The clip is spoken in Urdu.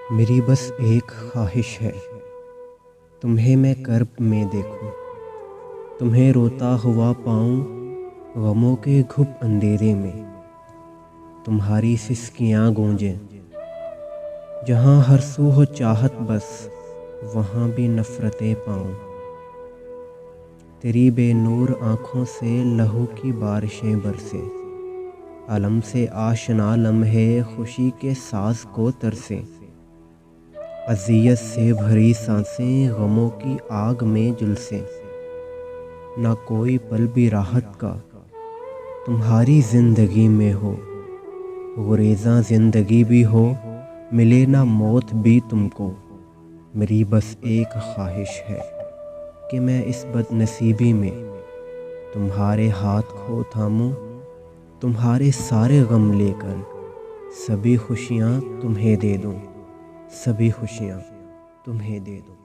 میری بس ایک خواہش ہے، تمہیں میں کرب میں دیکھوں، تمہیں روتا ہوا پاؤں غموں کے گھپ اندھیرے میں، تمہاری سسکیاں گونجیں جہاں ہر سو ہو چاہت بس وہاں بھی نفرتیں پاؤں، تیری بے نور آنکھوں سے لہو کی بارشیں برسیں، علم سے آشنا لمحے خوشی کے ساز کو ترسیں، اذیت سے بھری سانسیں غموں کی آگ میں جلسیں، نہ کوئی پل بھی راحت کا تمہاری زندگی میں ہو، گریزاں زندگی بھی ہو، ملے نہ موت بھی تم کو، میری بس ایک خواہش ہے کہ میں اس بد نصیبی میں تمہارے ہاتھ کو تھاموں، تمہارے سارے غم لے کر سبھی خوشیاں تمہیں دے دوں، سبھی خوشیاں تمہیں دے دوں۔